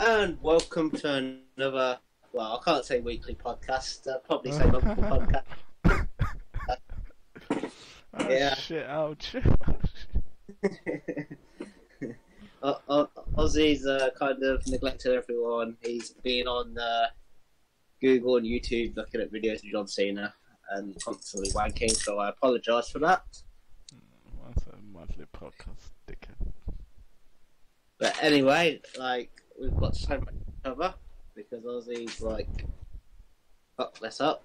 And welcome to another, well, I can't say weekly podcast, probably say monthly podcast. Oh Yeah. shit, ouch. Ozzy's kind of neglected everyone. He's been on Google and YouTube looking at videos of John Cena and constantly wanking, so I apologise for that. What's a monthly podcast, dickhead? But anyway, we've got so much to cover because Ozzy's fucked this up.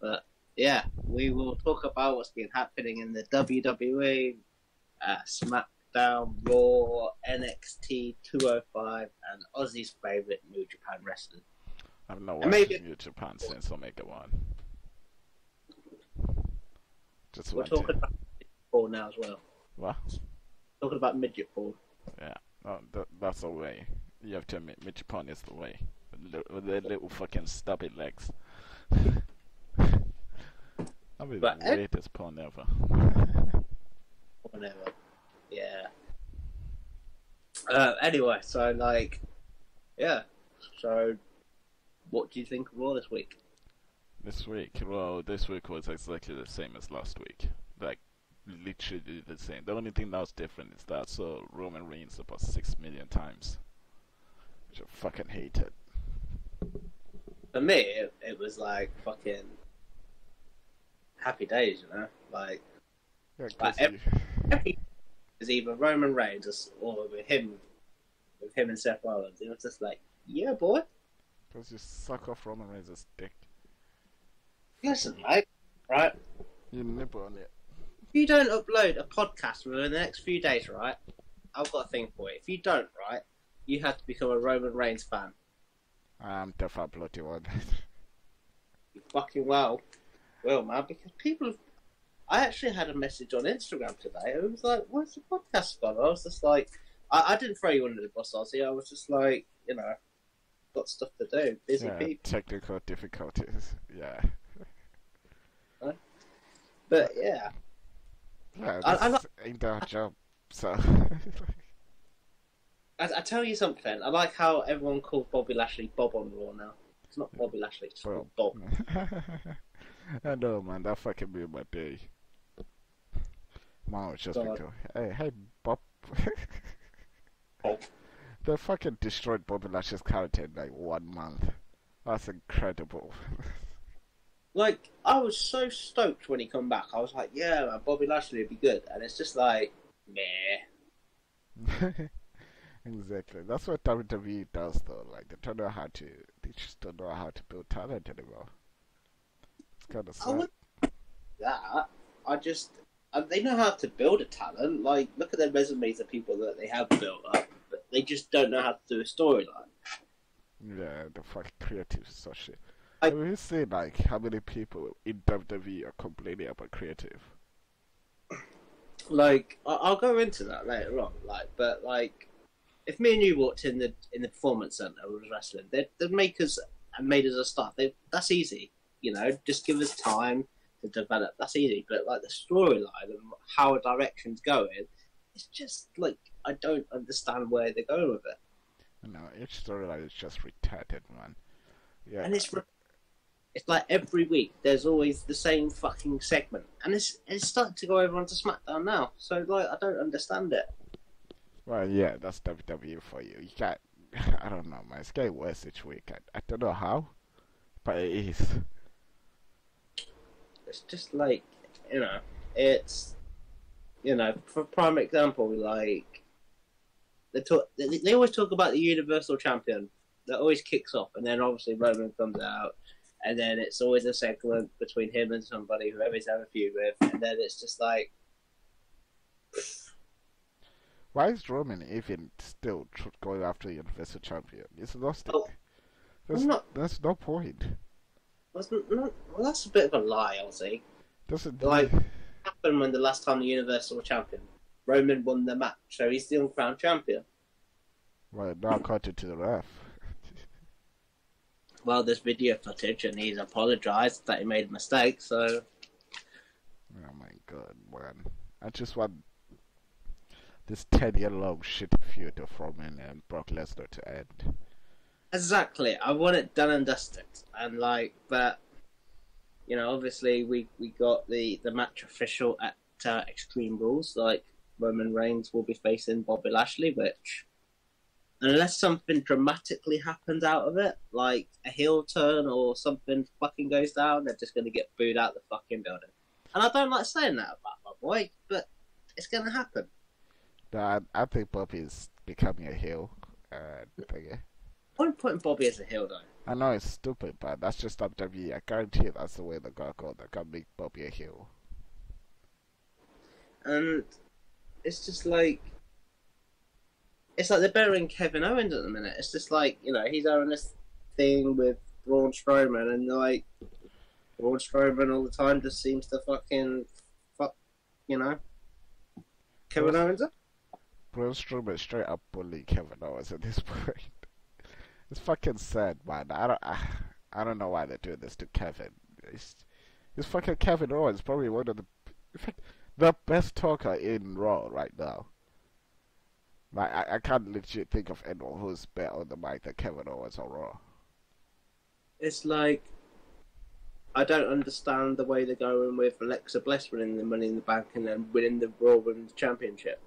But yeah, we will talk about what's been happening in the WWE, SmackDown, Raw, NXT 205, and Ozzy's favourite New Japan wrestling. I've not watched New Japan since Omega 1. Just We're talking about midget Paul now as well. What? Talking about midget Paul. Yeah, that's the way. You have to admit, New Japan is the way. With their little fucking stubby legs. I'll be the greatest pawn ever. Whatever. Yeah. Anyway, so yeah. So, what do you think of Raw this week? This week was exactly the same as last week. Literally the same. The only thing that was different is that I saw Roman Reigns about 6 million times. Which I fucking hated. For me, it was fucking happy days, you know? Every is either Roman Reigns or with him and Seth Rollins. It was just yeah, boy. Because you suck off Roman Reigns' dick. Listen, mate, right? You nibble on it. If you don't upload a podcast within the next few days, right? I've got a thing for you. If you don't, right, you have to become a Roman Reigns fan. I'm definitely bloody one. You fucking will, man, because people have... I actually had a message on Instagram today. It was like, where's the podcast gone? I was just like... I didn't throw you under the bus, Ozzy. I was just like, got stuff to do. Busy people. Technical difficulties, yeah. Right? But, yeah. Yeah, this ain't our job, so... I tell you something. I like how everyone calls Bobby Lashley Bob on Raw now. It's not Bobby Lashley, it's called Bob. I know, man. That fucking made my day. Man was just like, hey, Bob. Bob. They fucking destroyed Bobby Lashley's character in 1 month. That's incredible. I was so stoked when he come back. I was like, yeah, man, Bobby Lashley would be good. And it's just meh. Exactly. That's what WWE does, though. They just don't know how to build talent anymore. It's kind of sad. They know how to build a talent. Look at their resumes of people that they have built up, but they just don't know how to do a storyline. Yeah, the fucking creative is so shit. Have you seen how many people in WWE are complaining about creative? I'll go into that later on. But if me and you walked in the performance center and was wrestling, they'd make us and made us a staff. That's easy, just give us time to develop. That's easy. But the storyline and how a direction's going, it's just I don't understand where they're going with it. No, each storyline is just retarded, man. Yeah, and it's every week there's always the same fucking segment, and it's starting to go over onto SmackDown now. So I don't understand it. Well, yeah, that's WWE for you. You can't. I don't know, man. It's getting worse each week. I don't know how, but it is. It's just it's for prime example, they always talk about the Universal Champion that always kicks off, and then obviously Roman comes out, and then it's always a segment between him and somebody whoever he's having a feud with, and then it's just why is Roman even still going after the Universal Champion? It's lost it. There's no point. Well, that's a bit of a lie, Ozzy. Doesn't happened when the last time the Universal Champion Roman won the match, so he's the uncrowned champion. Well, now according to the ref. Well, there's video footage, and he's apologised that he made a mistake. So. Oh my god, man! I just want this 10-year-long shitty feud of Roman and Brock Lesnar to end. exactly. I want it done and dusted, and like, but obviously we got the match official at Extreme Rules. Like Roman Reigns will be facing Bobby Lashley, which unless something dramatically happens out of it, like a heel turn or something fucking goes down, they're just going to get booed out the fucking building. And I don't like saying that about my boy, but it's going to happen. No, I think Bobby is becoming a heel. Yeah. I'm putting Bobby as a heel, though. I know it's stupid, but that's just WWE. I guarantee that's the way they're gonna go. They're gonna make Bobby a heel. And it's just like, it's like they're burying Kevin Owens at the minute. It's just like, he's having this thing with Braun Strowman, and like, Braun Strowman all the time just seems to fucking fuck, Kevin Owens up. Braun Strowman straight up bullying Kevin Owens at this point. It's fucking sad, man. I don't know why they're doing this to Kevin. It's fucking Kevin Owens, probably one of in fact, the best talker in Raw right now. Like I can't legit think of anyone who's better on the mic than Kevin Owens on Raw. It's like, I don't understand the way they're going with Alexa Bliss winning the Money in the Bank and then winning the Raw Women's Championship.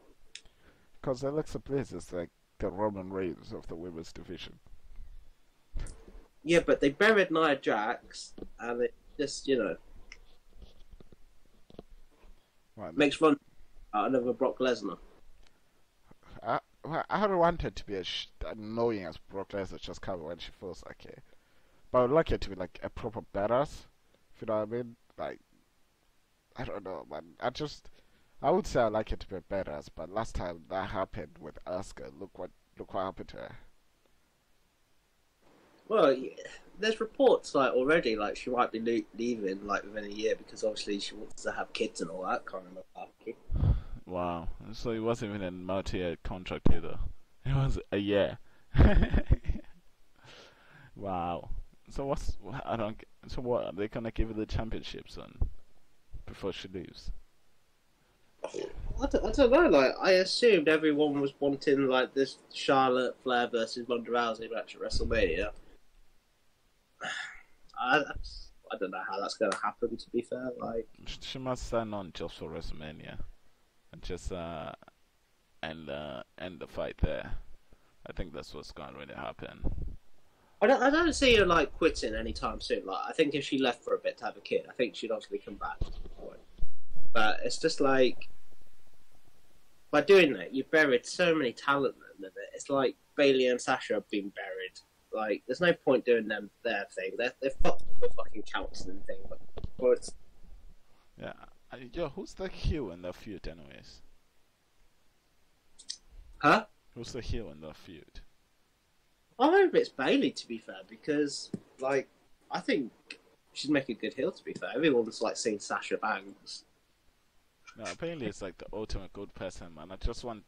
Because Alexa Bliss is like the Roman Reigns of the women's division. Yeah, but they buried Nia Jax, and it just, Right. makes fun out of Brock Lesnar. I don't want her to be as annoying as Brock Lesnar just comes when she feels like it. But I would like her to be like a proper badass. If you know what I mean? Like, I don't know, man. I would say I like her to be a badass, but last time that happened with Asuka, look what happened to her. Well, there's reports like already, like she might be leaving like within a year because obviously she wants to have kids and all that kind of malarkey. Wow. So it wasn't even a multi-year contract either. It was a year. Wow. So so what, are they gonna give her the championships on before she leaves? I don't know. Like, I assumed everyone was wanting like this Charlotte Flair versus Ronda Rousey match at WrestleMania. I don't know how that's going to happen. To be fair, like She must sign on just for WrestleMania and just end the fight there. I think that's what's going to really happen. I don't see her like quitting anytime soon. Like, I think if she left for a bit to have a kid, I think she'd obviously come back. But it's just like, by doing that, you've buried so many talent in it. It's like Bailey and Sasha have been buried. Like, there's no point doing their thing. They're fucked with the fucking counseling thing. But it's... Yeah. Yo, who's the heel in the feud, anyways? Huh? Who's the heel in the feud? I hope it's Bailey, to be fair, because, like, I think she'd make a good heel, to be fair. Everyone's, like, seen Sasha Banks. No, Bailey is like the ultimate good person, man. I just want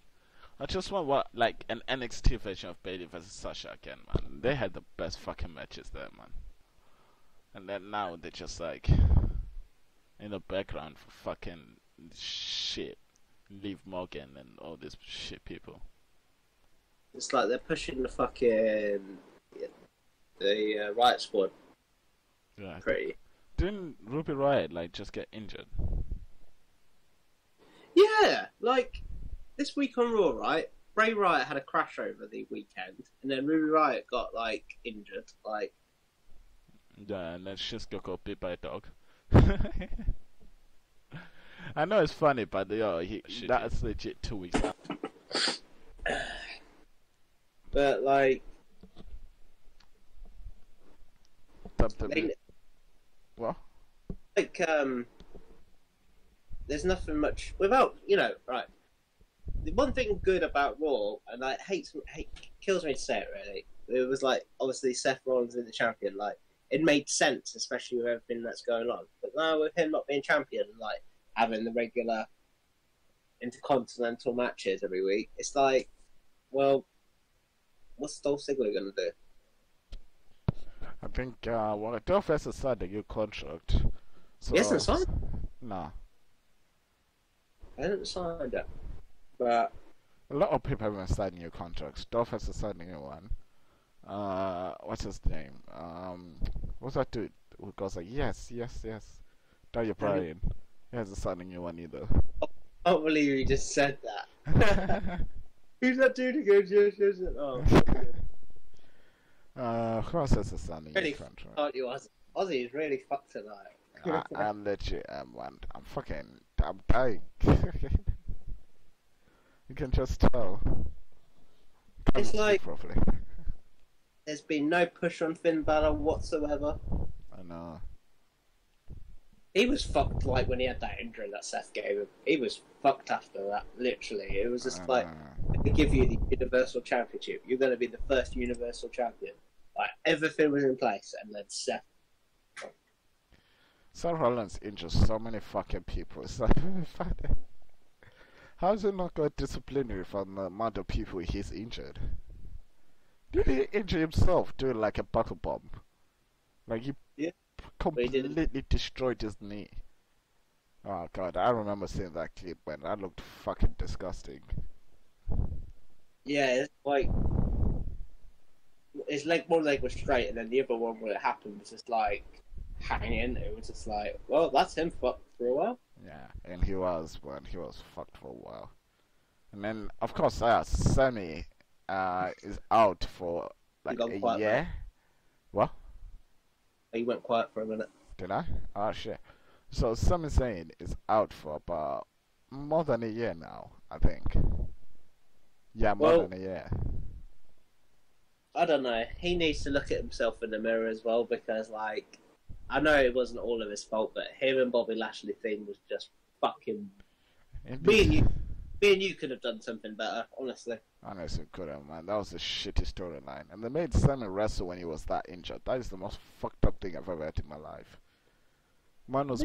what, like an NXT version of Bailey versus Sasha again, man. They had the best fucking matches there, man. And then now they're just like in the background for fucking shit. Liv Morgan and all these shit people. It's like they're pushing the fucking the Riot Squad. Yeah. Pretty. Didn't Ruby Riott like just get injured? Yeah, like this week on Raw, right? Bray Wyatt had a crash over the weekend, and then Ruby Riott got like injured. Like, yeah, and then she's got bit by a dog. I know it's funny, but that's legit 2 weeks out. But like, What? Like, there's nothing much without right. The one thing good about Raw, and I hate kills me to say it really. It was like obviously Seth Rollins being the champion, like it made sense, especially with everything that's going on. But now with him not being champion, like having the regular intercontinental matches every week, it's like, well, what's Dolph Ziggler gonna do? I think Dolph has signed a new contract. So, He hasn't signed. Nah. I haven't signed it, but A lot of people haven't signed new contracts. Dolph has signed a new one. What's his name? What's that dude who goes like, yes, yes, yes. Daniel Bryan. He hasn't signed a new one either. I can't believe you just said that. Who's that dude who goes, yes, yes, yes? Oh, who else has a signing really his contract? fucked you, Ozzy. Ozzy is really fucked tonight. I legit am, man. I'm dying. You can just tell. Can't It's speak like properly. there's been no push on Finn Balor whatsoever. I know. He was fucked like when he had that injury that Seth gave him. He was fucked after that, literally. It was just like, they give you the Universal Championship. You're going to be the first Universal Champion. Like, everything was in place, and then Seth. Seth Rollins injures so many fucking people. It's like, how is it not got disciplinary from the amount of people he's injured? Did he injure himself doing like a buckle bomb? Like he Yeah, completely destroyed his knee. Oh god, I remember seeing that clip when that looked fucking disgusting. Yeah, it's like one leg was straight, and then the other one, when it happened, was just like hanging. It was just like, well, that's him fucked for a while. Yeah, and he was fucked for a while. And then of course Sammy is out for like a year. What? He went quiet for a minute. Did I? Oh shit. So Sami Zayn is out for about more than a year now, I think. Yeah, more than a year. I don't know. He needs to look at himself in the mirror as well, because, like, I know it wasn't all of his fault, but him and Bobby Lashley thing was just fucking. Me and you could have done something better, honestly. Honestly, couldn't, man. That was a shitty storyline. And they made Sami wrestle when he was that injured. That is the most fucked up thing I've ever heard in my life. Man was.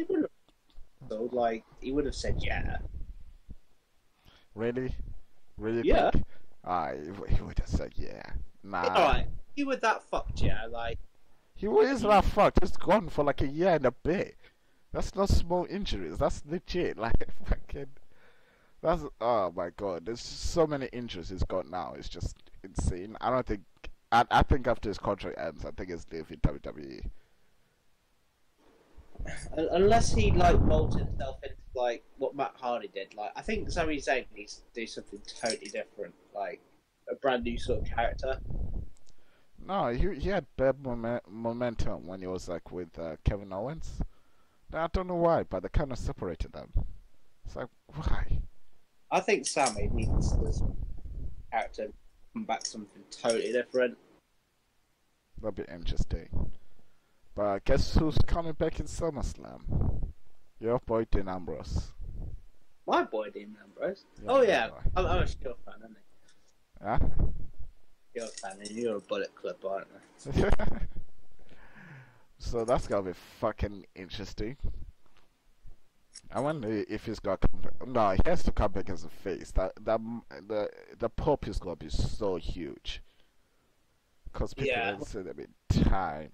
So, like, he would have said yeah. Really? Really? Yeah. Big? He would have said yeah. Nah. Alright, he was that fucked, yeah, like. He was that fucked. He's gone for like a year and a bit. That's not small injuries. That's legit. Like, fucking. That's, oh my god. There's so many injuries he's got now. It's just insane. I don't think. I think after his contract ends, I think he's leaving WWE. Unless he, like, molds himself into, like, what Matt Hardy did. Like, I think Sami Zayn needs to do something totally different. Like, a brand new sort of character. No, he had bad momentum when he was like with Kevin Owens. I don't know why, but they kind of separated them. It's like, why? I think Sami needs this character to come back something totally different. That'd be interesting. But guess who's coming back in SummerSlam? Your boy Dean Ambrose. My boy Dean Ambrose. Yeah, oh yeah, I'm a Shield fan, aren't I? Huh? You're a fan, and you're a Bullet Club, aren't you? So that's gonna be fucking interesting. I wonder if he's gonna come back. No, he has to come back as a face. The pop is gonna be so huge. Because people will say there'll be time.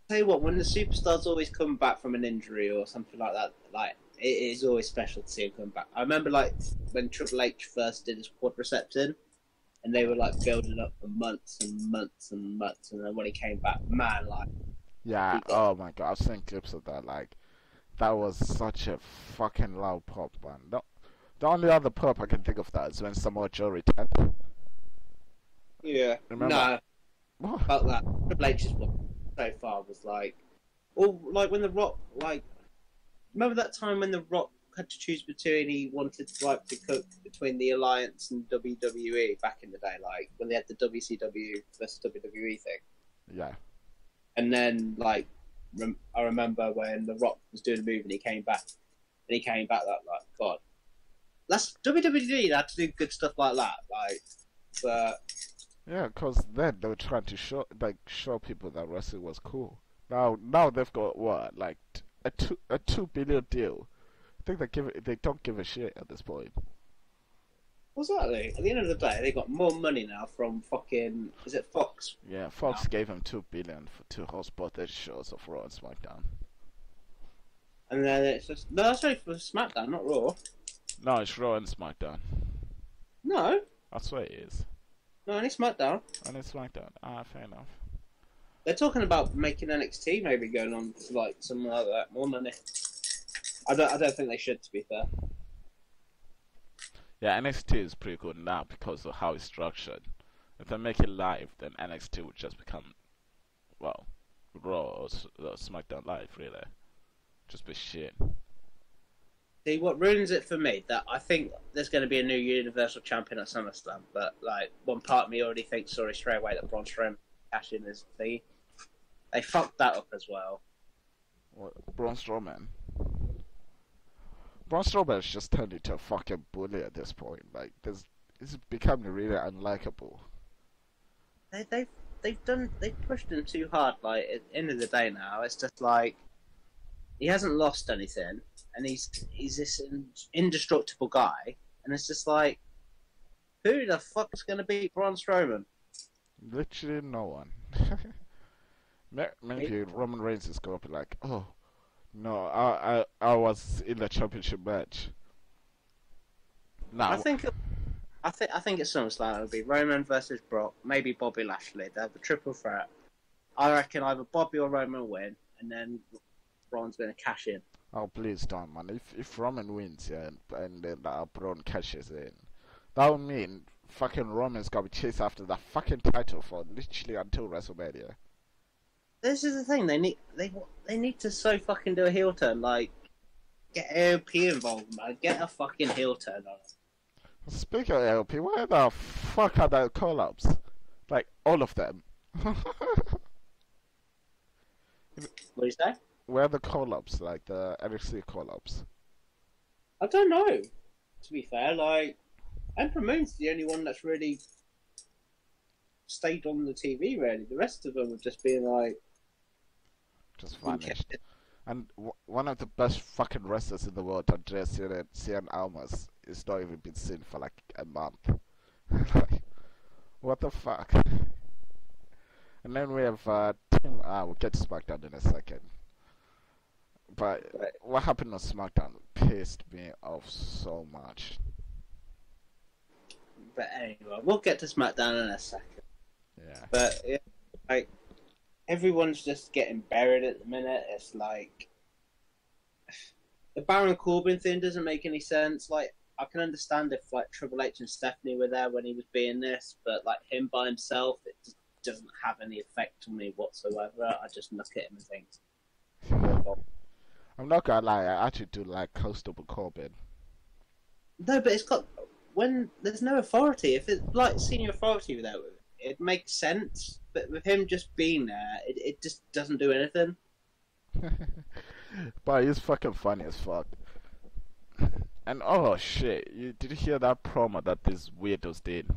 Tell you what, when the superstars always come back from an injury or something like that, like, it is always special to see him come back. I remember, like, when Triple H first did his quadriceps in, and they were, like, building up for months and months and months, and then when he came back, man, like... Yeah, oh my god, I've seen clips of that, like, that was such a fucking loud pop, man. The only other pop I can think of that is when Samoa Joe returned. Yeah. Remember? No. About that. Triple H's one so far was like... Or, like, when The Rock, like... Remember that time when The Rock had to choose between, he wanted to cook between the Alliance and WWE back in the day, like, when they had the WCW versus WWE thing? Yeah. And then, like, I remember when The Rock was doing a move and he came back like, God. That's WWE had to do good stuff like that, like, but... Yeah, because then they were trying to show people that wrestling was cool. Now they've got what, like a $2 billion deal. I think they don't give a shit at this point. Exactly. At the end of the day, they got more money now from fucking, is it Fox? Yeah, Fox gave them $2 billion to host both their shows of Raw and SmackDown. And then it's just that's only for SmackDown, not Raw. No, it's Raw and SmackDown. No, I swear it is. No, only SmackDown. On its SmackDown. Ah, fair enough. They're talking about making NXT maybe going on for like something like that, more money. I don't think they should, to be fair. Yeah, NXT is pretty good now because of how it's structured. If they make it live, then NXT would just become, well, Raw or SmackDown Live, really. Just be shit. See, what ruins it for me, that I think there's going to be a new Universal Champion at SummerSlam, but like one part of me already thinks, sorry, straight away that Braun Strowman cash in his thing. They fucked that up as well. What? Braun Strowman? Braun Strowman has just turned into a fucking bully at this point. Like, it's becoming really unlikable. They've pushed him too hard. Like at the end of the day now, it's just like he hasn't lost anything, and he's this indestructible guy, and it's just like, who the fuck's gonna beat Braun Strowman? Literally no one. Maybe Roman Reigns is gonna be like, oh no, I was in the championship match. Nah, I think it's SummerSlam. It'll be Roman versus Brock, maybe Bobby Lashley. They have a triple threat. I reckon either Bobby or Roman win, and then Braun's gonna cash in. Oh please don't, man. If Roman wins, yeah, and then Braun cashes in, that would mean fucking Roman's gonna be chased after that fucking title for literally until WrestleMania. This is the thing. They need to so fucking do a heel turn. Like, get AOP involved, man. Get a fucking heel turn on it. Speaking of LP, where the fuck are the call-ups? Like, all of them. What do you say? Where are the call-ups, like the NXT call-ups? I don't know. To be fair, like, Emperor Moon's the only one that's really stayed on the TV, really. The rest of them have just been like... Just vanished. And one of the best fucking wrestlers in the world, Andreas Cien Almas, is not even been seen for like a month. Like, what the fuck? And then we have Team... we'll get to SmackDown in a second. But what happened on SmackDown pissed me off so much. But anyway, we'll get to SmackDown in a second. Yeah. But, yeah, like, everyone's just getting buried at the minute. It's like... The Baron Corbin thing doesn't make any sense. Like, I can understand if, like, Triple H and Stephanie were there when he was being this, but, like, him by himself, it just doesn't have any effect on me whatsoever. I just look at him and think... I'm not gonna lie, I actually do like Constable Corbin. No, but it's got... When there's no authority, if it's, like, senior authority without it, it makes sense. But with him just being there, it just doesn't do anything. But he's fucking funny as fuck. And oh shit, did you hear that promo that these weirdos did?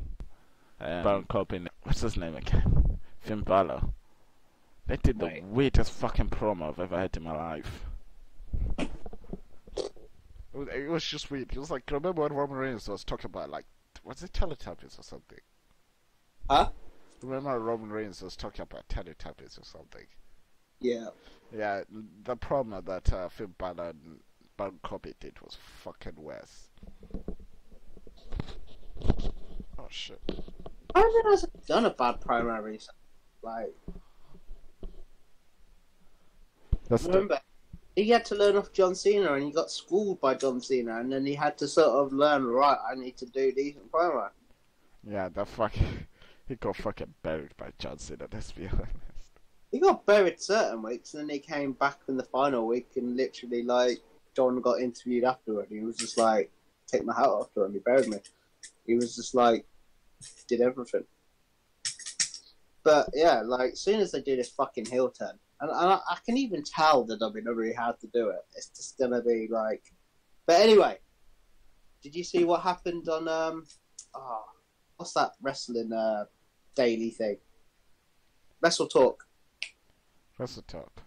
Baron Corbin, what's his name again? Finn Balor. They did the weirdest fucking promo I've ever had in my life. It was just weird. It was like, remember when Roman Reigns was talking about, like, was it Teletubbies or something? Huh? Remember Roman Reigns was talking about Teletubbies or something? Yeah. Yeah, the promo that Finn Balor and Baron Corbin did was fucking worse. Oh shit. Corbin hasn't done a bad promo recently. Like, remember, he had to learn off John Cena, and he got schooled by John Cena, and then he had to sort of learn, right, I need to do decent promo. Yeah, he got fucking buried by John Cena, let's be honest. He got buried certain weeks, and then he came back in the final week, and literally, like, John got interviewed afterward. He was just like, take my hat off to him, he buried me. He was just like, did everything. But yeah, like, as soon as they do this fucking heel turn, and I can even tell the WWE how to do it. It's just gonna be like... But anyway, did you see what happened on, what's that wrestling daily thing? Wrestle Talk. Wrestle Talk.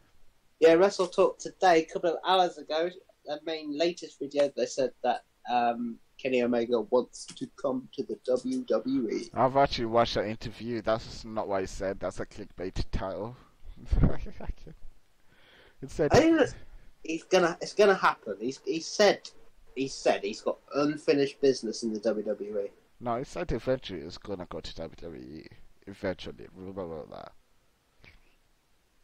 Yeah, Wrestle Talk today, a couple of hours ago, their main latest video, they said that Kenny Omega wants to come to the WWE. I've actually watched that interview. That's not what he said. That's a clickbait title. It said it's gonna happen. He said he's got unfinished business in the WWE. No, it said eventually it's gonna go to WWE. Eventually, remember that.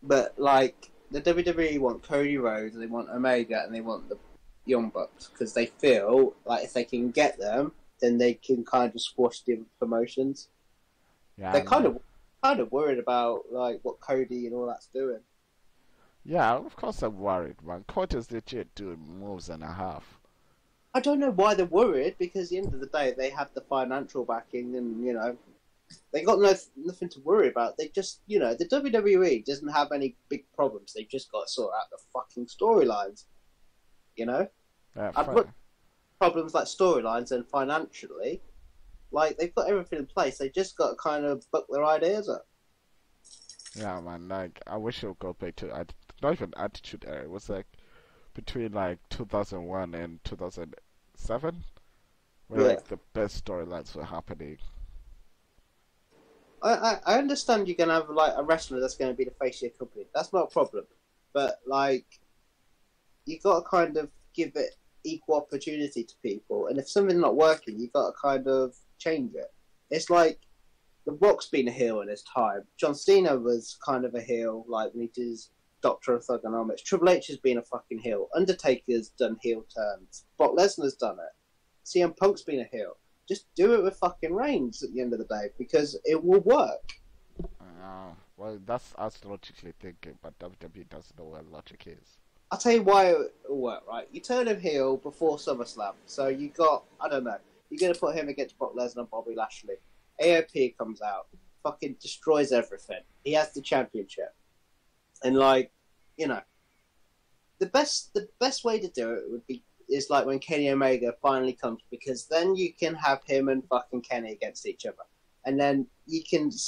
But like the WWE want Cody Rhodes, they want Omega, and they want the Young Bucks because they feel like if they can get them, then they can kind of squash the promotions. Yeah, They're kind of worried about like what Cody and all that's doing. yeah, of course I'm worried, man. Cody's legit doing moves and a half. I don't know why they're worried because at the end of the day they have the financial backing and they got nothing to worry about. They just the WWE doesn't have any big problems. They've just got to sort out the fucking storylines. Yeah, I'd put problems like storylines and financially. Like they've got everything in place. They just got to kind of book their ideas up. yeah, man. Like I wish it would go back to not even Attitude Era. It was like between like 2001 and 2007, where like the best storylines were happening. I understand you're gonna have like a wrestler that's gonna be the face of your company. That's not a problem, but like you got to kind of give it equal opportunity to people. And if something's not working, you got to kind of change it. It's like The Rock's been a heel in his time. John Cena was kind of a heel, like when he did his Doctor of Thugonomics. Triple H has been a fucking heel. Undertaker's done heel turns. Brock Lesnar's done it. CM Punk's been a heel. Just do it with fucking Reigns at the end of the day because it will work. Well, that's us logically thinking, but WWE doesn't know where logic is. I'll tell you why it will work, right? You turn him heel before SummerSlam. So you got, I don't know, you're going to put him against Brock Lesnar and Bobby Lashley. AOP comes out, fucking destroys everything. He has the championship. And the best way to do it is like when Kenny Omega finally comes, because then you can have him and fucking Kenny against each other. And then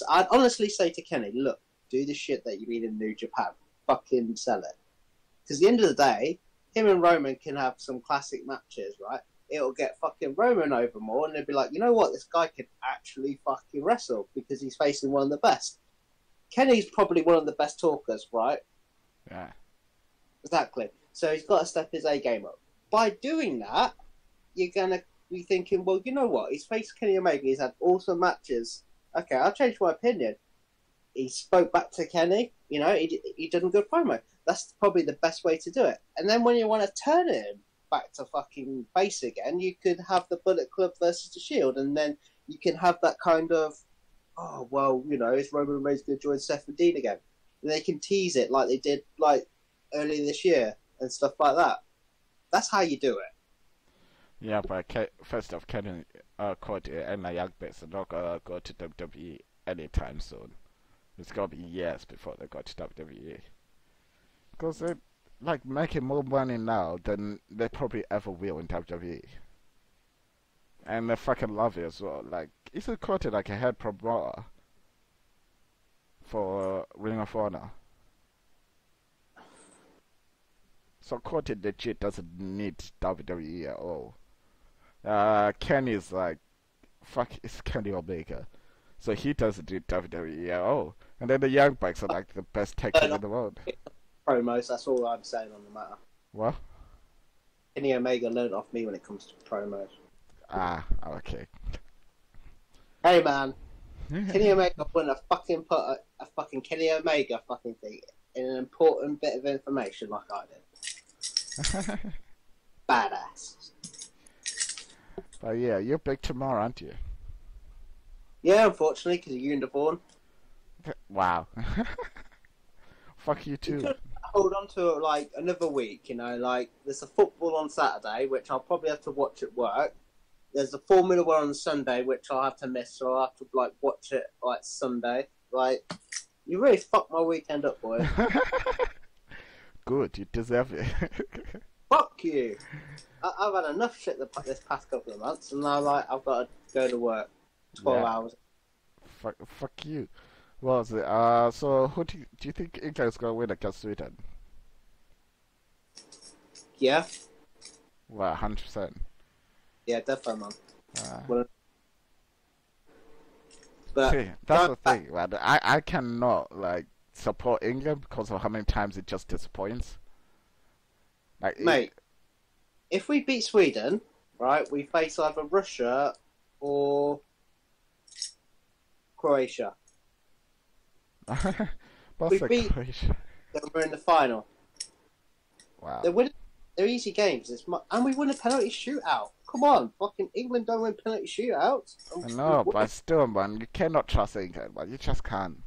I'd honestly say to Kenny, look, do the shit that you need in New Japan. Fucking sell it. Because at the end of the day, him and Roman can have some classic matches, right? It'll get fucking Roman over more, and they'll be like, you know what, this guy can actually fucking wrestle because he's facing one of the best. Kenny's probably one of the best talkers, right? Yeah. Exactly. So he's got to step his A game up. By doing that, you're going to be thinking, well, you know what, he's faced Kenny Omega, he's had awesome matches. Okay, I'll change my opinion. He spoke back to Kenny, he did a good promo. That's probably the best way to do it. And then when you want to turn him back to fucking face again, you could have the Bullet Club versus the Shield, and then you can have that kind of, oh, well, is Roman Reigns going to join Seth and Dean again? And they can tease it like they did like earlier this year and stuff like that. That's how you do it. Yeah, but first off, Kenny, Cody, and the Young Bucks are not going to go to WWE anytime soon. It's going to be years before they go to WWE. Because they're like making more money now than they probably ever will in WWE. And they fucking love it as well. Like, he's quoted like a head promoter for Ring of Honor. So quoted legit doesn't need WWE at all. Kenny's like, fuck, it's Kenny Omega. So he doesn't do WWE at all. And then the Young Bucks are like the best tag team in the world. Promos, that's all I'm saying on the matter. What? Kenny Omega learned off me when it comes to promos. Ah, okay. Hey man, Kenny Omega wouldn't have fucking put a fucking Kenny Omega fucking thing in an important bit of information like I did. Badass. But yeah, you're big tomorrow, aren't you? Yeah, unfortunately, because of unicorn. Wow. Fuck you too. You hold on to it like another week, like there's a football on Saturday, which I'll probably have to watch at work. There's a Formula One on Sunday, which I'll have to miss, so I'll have to like watch it like Sunday. Like, you really fucked my weekend up, boy. Good, you deserve it. Fuck you. I've had enough shit this past couple of months, and now I've got to go to work 12 hours. Fuck you. Well, so who do you think England's gonna win against Sweden? Yeah. Well, 100%. Yeah, definitely, man. But see, that's the thing, man. I cannot like support England because of how many times it just disappoints. Like, mate, if we beat Sweden, right, we face either Russia or Croatia? Both We like beat- Croatia. Then we're in the final. Wow. They're easy games. And we win a penalty shootout. Come on, fucking England don't win penalty shootouts. I know, but still, man, you cannot trust England, man. You just can't.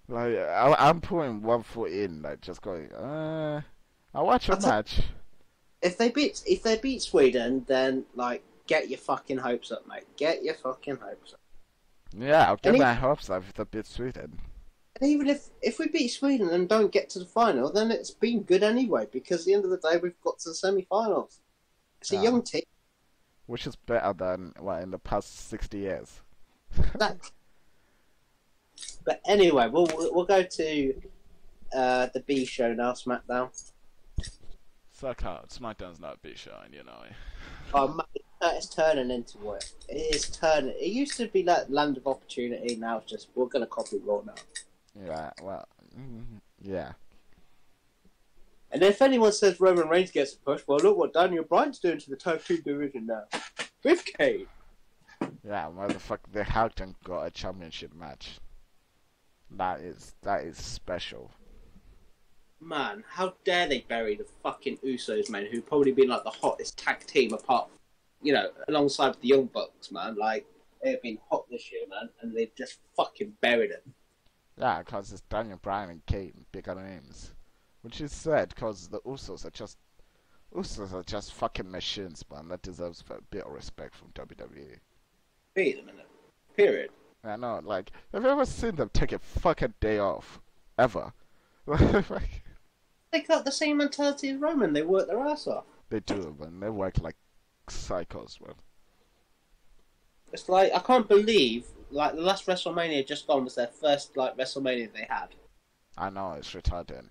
Like, I'm putting one foot in, like, just going, I'll watch a match. If they beat Sweden, then like get your fucking hopes up, mate. Get your fucking hopes up. Yeah, I'll get my hopes up if they beat Sweden. And even if we beat Sweden and don't get to the final, then it's been good anyway. Because at the end of the day, we've got to the semi-finals. It's a young team. Which is better than in the past 60 years. But anyway, we'll go to the B show now, SmackDown. Suck out. SmackDown's not a big show, you know. Oh, mate, it's turning into it. It is turning. It used to be like Land of Opportunity. Now it's just we're gonna copy Raw now. Yeah, well, yeah. And if anyone says Roman Reigns gets a push, well, look what Daniel Bryan's doing to the tag team division now with Kane. Yeah, motherfucker, the Houghton got a championship match. That is special. Man, how dare they bury the fucking Usos, man, who've probably been like the hottest tag team apart, alongside the Young Bucks, man. Like, they've been hot this year, man, and they've just fucking buried it. Yeah, because it's Daniel Bryan and Kane, bigger names. Which is sad, because the Usos are just fucking machines, man. That deserves a bit of respect from WWE. Wait a minute. Period. I know, like, have you ever seen them take a fucking day off? Ever? They got the same mentality as Roman. They work their ass off. They do, man. They work like psychos, man. It's like, I can't believe, like, the last WrestleMania just gone was their first, like, WrestleMania they had. I know, it's retarded.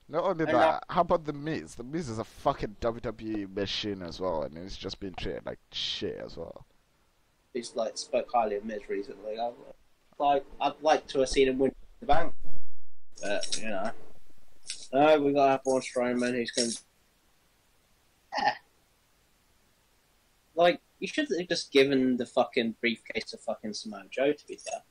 Not only that, how about The Miz? The Miz is a fucking WWE machine as well, and he's just been treated like shit as well. He's, like, spoke highly of Miz recently. I'd like to have seen him win the bank. But, no, we gotta have Braun Strowman who's going to... Yeah. Like, you should have just given the fucking briefcase to fucking Samoa Joe, to be fair.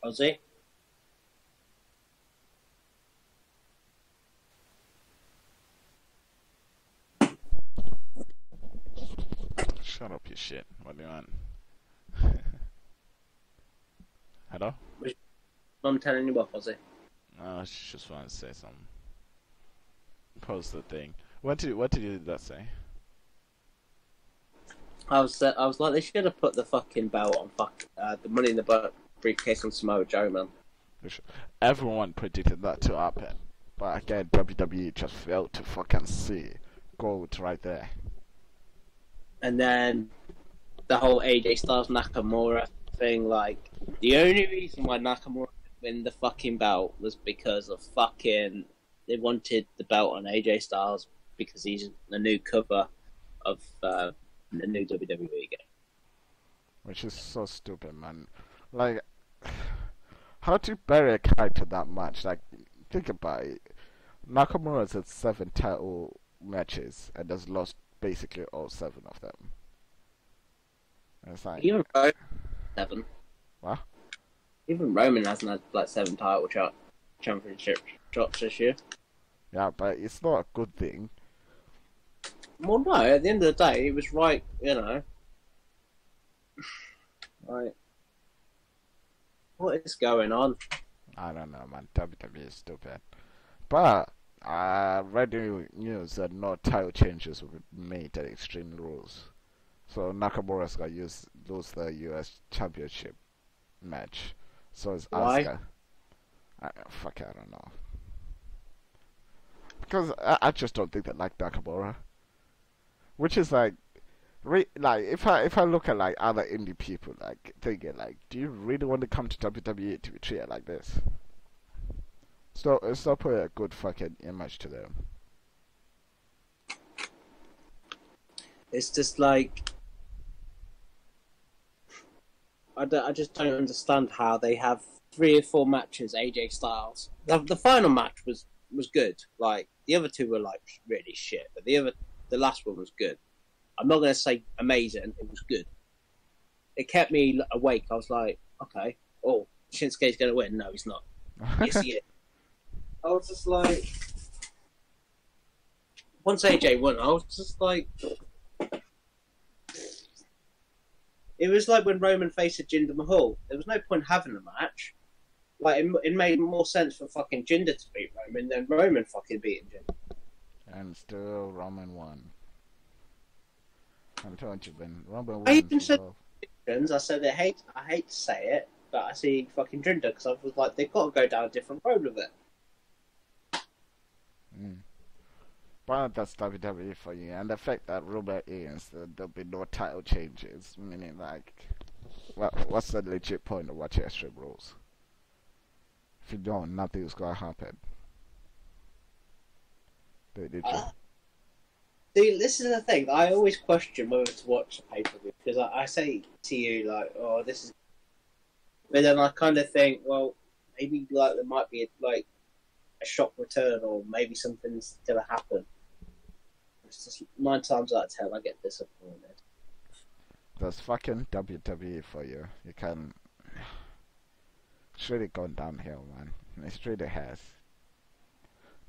Ozzy? Shut up, you shit. What do you want? Hello? I'm telling you what, Ozzy. I just want to say something. Post the thing. What did you that say? I was like, they should have put the fucking belt on the Money in the Butt briefcase on Samoa Joe, man. Everyone predicted that to happen, but again, WWE just failed to fucking see gold right there. And then the whole AJ Styles Nakamura thing, like, the only reason why Nakamura win the fucking belt was because of fucking they wanted the belt on AJ Styles because he's the new cover of the new WWE game. Which is so stupid, man. Like, how to bury a character that much? Like, think about it. Nakamura's had 7 title matches and has lost basically all 7 of them. And it's like, Even Roman 7. What? Even Roman hasn't had like 7 title championship shots this year. yeah, but it's not a good thing. Well, no. At the end of the day, it was right. Right. What is going on? I don't know, man. WWE is stupid. But read news that no title changes will be made at Extreme Rules. So Nakamura's gonna lose the US Championship match. So it's Why? Asuka. I don't know. Because I just don't think they like Nakamura. Which is like, like if I look at like other indie people, like thinking like, do you really want to come to WWE to be treated like this? So it's not put a good fucking image to them. It's just like I just don't understand how they have 3 or 4 matches. AJ Styles. The final match was good. Like the other two were like really shit, but the last one was good. I'm not going to say amazing. It was good. It kept me awake. I was like, okay, oh, Shinsuke's going to win. No, he's not. Yes, he is. I was just like, once AJ won, I was just like, it was like when Roman faced Jinder Mahal. There was no point having a match. Like, it made more sense for fucking Jinder to beat Roman than Roman fucking beating Jinder. And still, Roman won. I'm telling you, Ben. Roman I wins. even said, I said I hate to say it, but I see fucking Jinder because I was like, they've got to go down a different road with it. But that's WWE for you, and the fact that Robert is, there'll be no title changes, meaning like, what's the legit point of watching Extreme Rules? If you don't, nothing's gonna happen. See, this is the thing. I always question whether to watch a pay-per-view because I say to you like, "Oh, this is," but then I kind of think, well, maybe like there might be like a shock return, or maybe something's gonna happen. It's just 9 times out of 10, I get disappointed. That's fucking WWE for you. You can. It's really gone downhill, man. It really has.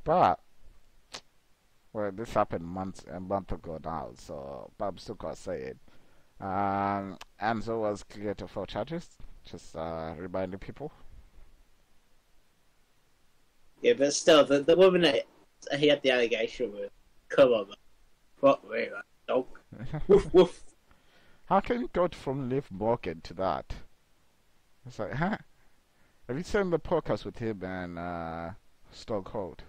But well, this happened a month ago now, so but I'm still gonna say it. Enzo was cleared of 4 charges. Just reminding people. Yeah, but still, the woman that he had the allegation with, come on, man. Fuck me, man. Dog. Woof, woof. How can you go from Liv Morgan to that? It's like, huh? Have you seen the podcast with him and Stone Cold?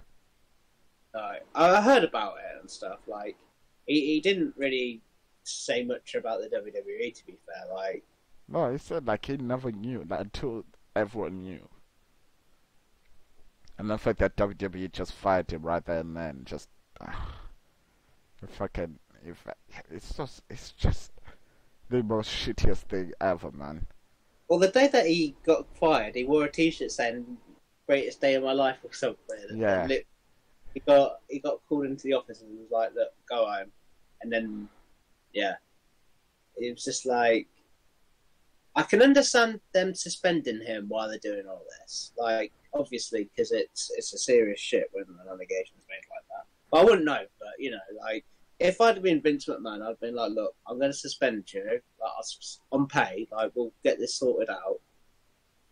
I heard about it and stuff. Like, he didn't really say much about the WWE, to be fair. Like, no, he said like he never knew, like, until everyone knew. And the fact that WWE just fired him right there and then, just fucking, it's just the most shittiest thing ever, man. well, the day that he got fired, he wore a T-shirt saying "greatest day of my life" or something. Yeah. And he got called into the office and was like, "Look, go home." And then, yeah, it was just like, I can understand them suspending him while they're doing all this. Like, obviously, because it's a serious shit when an allegation is made like that. But I wouldn't know. But you know, like, if I'd have been Vince McMahon, I'd been like, "Look, I'm going to suspend you. Like, on pay. Like, we'll get this sorted out.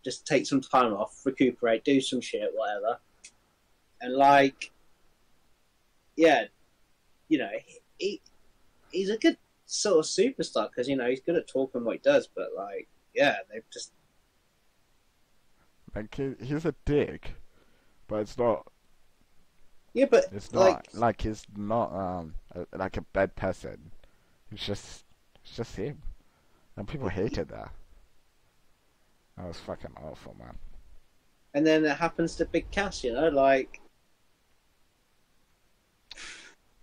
Just take some time off, recuperate, do some shit, whatever." And like, yeah, you know, he's a good sort of superstar because, you know, he's good at talking what he does, but like, yeah, they've just like he's a dick, but it's not. Yeah, but it's not like he's not like a bad person. It's just him, and people hated that. That was fucking awful, man. And then it happens to Big Cass, you know, like.